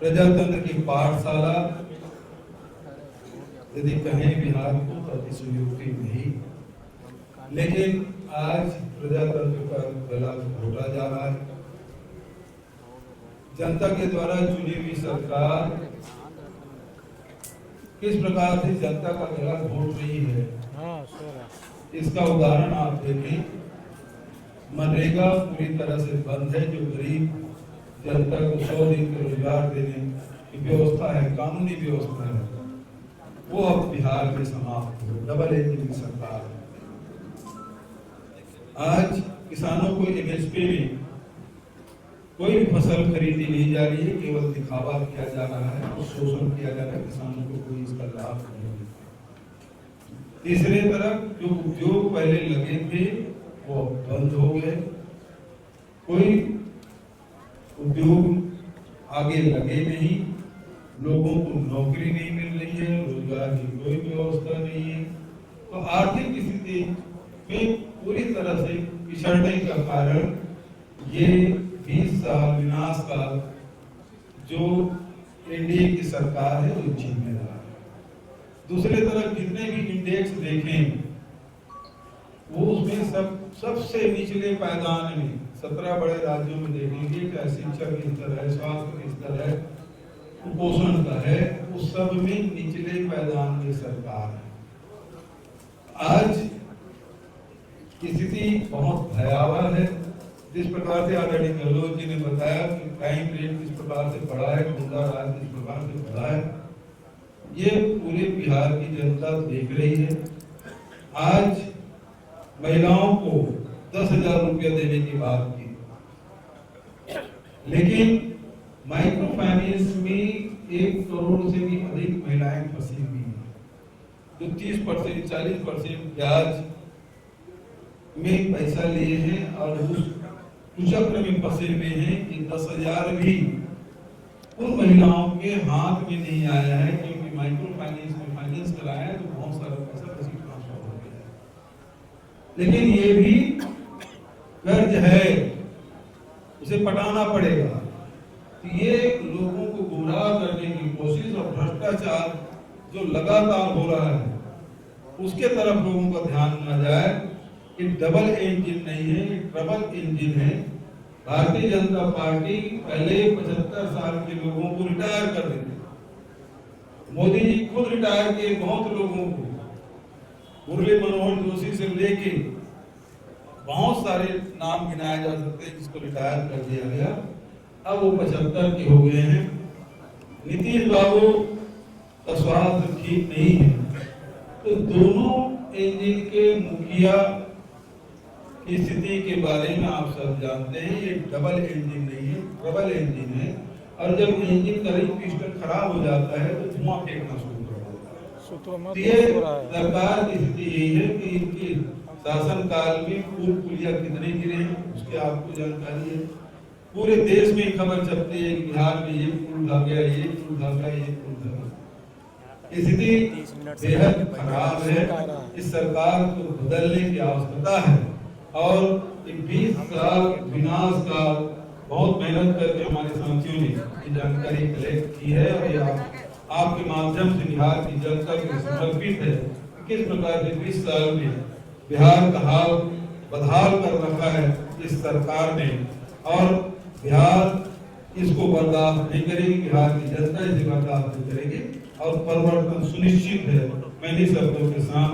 प्रजातंत्र की पाठशाला यदि कहें बिहार को तो अतिशयोक्ति नहीं, लेकिन आज प्रजातंत्र का गला घोटा जा रहा है। जनता के द्वारा चुनी हुई सरकार किस प्रकार से जनता का गला घोट रही है, इसका उदाहरण आप देखें। मनरेगा पूरी तरह से बंद है, जो गरीब जनता को 100 दिन का रोजगार देने की व्यवस्था है, कानूनी व्यवस्था है, वो अब बिहार में समाप्त हो। डबल इंजन की सरकार है। आज किसानों को एमएसपी में कोई भी फसल खरीदी नहीं जा रही है, केवल दिखावा किया जा रहा है और शोषण किया जा रहा है। किसानों को कोई इसका लाभ नहीं मिलता। तीसरे तरफ जो उद्योग पहले लगे थे वो बंद हो गए, कोई उद्योग आगे लगे नहीं, लोगों को नौकरी नहीं मिल रही है, रोजगार की कोई व्यवस्था नहीं है। तो आर्थिक स्थिति में पूरी तरह से पिछड़ने का कारण ये 20 साल विनाश का जो एनडीए की सरकार है वो जिम्मेदार है। दूसरे तरफ जितने भी इंडेक्स देखें वो उसमें सबसे निचले पायदान में 17 बड़े राज्यों में देखेंगे, चाहे शिक्षा के स्तर है, स्वास्थ्य के स्तर है, कुपोषण का है, उस सब में निचले पायदान की सरकार है। आज स्थिति बहुत भयावह है। जिस प्रकार से आदरणीय गहलोत जी ने बताया कि क्राइम रेट किस प्रकार से बढ़ा है, गुंडा राज किस प्रकार से बढ़ा है, ये पूरे बिहार की जनता देख रही है। आज महिलाओं को 10,000 रुपया देने की बात की, लेकिन माइक्रो फाइनेंस में 1 करोड़ से भी अधिक महिलाएं फंसी हुई हैं, जो 30% 40% ब्याज में पैसा लिए हैं और उस चक्र में फंसे हुए हैं कि 10,000 भी उन महिलाओं के हाथ में नहीं आया है, क्योंकि माइक्रो फाइनेंस में फाइनेंस कराया है तो बहुत सारा पैसा किसी ट्रांसफर हो गया है। लेकिन ये भी कर्ज है, उसे पटाना पड़ेगा। तो ये लोगों को गुमराह करने की कोशिश और भ्रष्टाचार जो लगातार हो रहा है उसके तरफ लोगों का ध्यान न जाए। ये डबल इंजन नहीं है, ये ट्रबल इंजन है। भारतीय जनता पार्टी पहले 75 साल के लोगों को रिटायर कर देती। मोदी जी खुद रिटायर किए बहुत लोगों को, मुरली मनोहर जोशी से लेके बहुत सारे नाम गिनाए जा सकते हैं जिसको रिटायर कर दिया गया। अब वो 75 के हो गए हैं। नीतीश बाबू का स्वास्थ्य ठीक नहीं है, तो दोनों इंजन के मुखिया की स्थिति के बारे में आप सब जानते हैं। ये डबल इंजन नहीं है, ट्रबल इंजन है। और जब इंजन का पिस्टन खराब हो जाता है तो धुआं फेंकना शुरू कर देता है। ये सरकार की स्थिति यही है कि इनकी शासन काल में पुल पुलिया कितने गिरे हैं उसकी आपको जानकारी है। पूरे देश में खबर छपती है कि बिहार में ये पुल ढह गया, ये पुल ढह गया, ये पुल ढह गया। स्थिति बेहद खराब है। इस सरकार को बदलने की आवश्यकता है और 20 साल विनाश का बहुत मेहनत करके हमारे साथियों ने ये जानकारी कलेक्ट की है और ये आपके माध्यम से बिहार की जनता को समर्पित है कि किस प्रकार से 20 साल में बिहार का हाल बदहाल कर रखा है इस सरकार ने, और बिहार इसको बर्दाश्त नहीं करेगी, बिहार की जनता इसे बर्दाश्त नहीं करेगी और परिवर्तन सुनिश्चित है। मैं इन शब्दों के साथ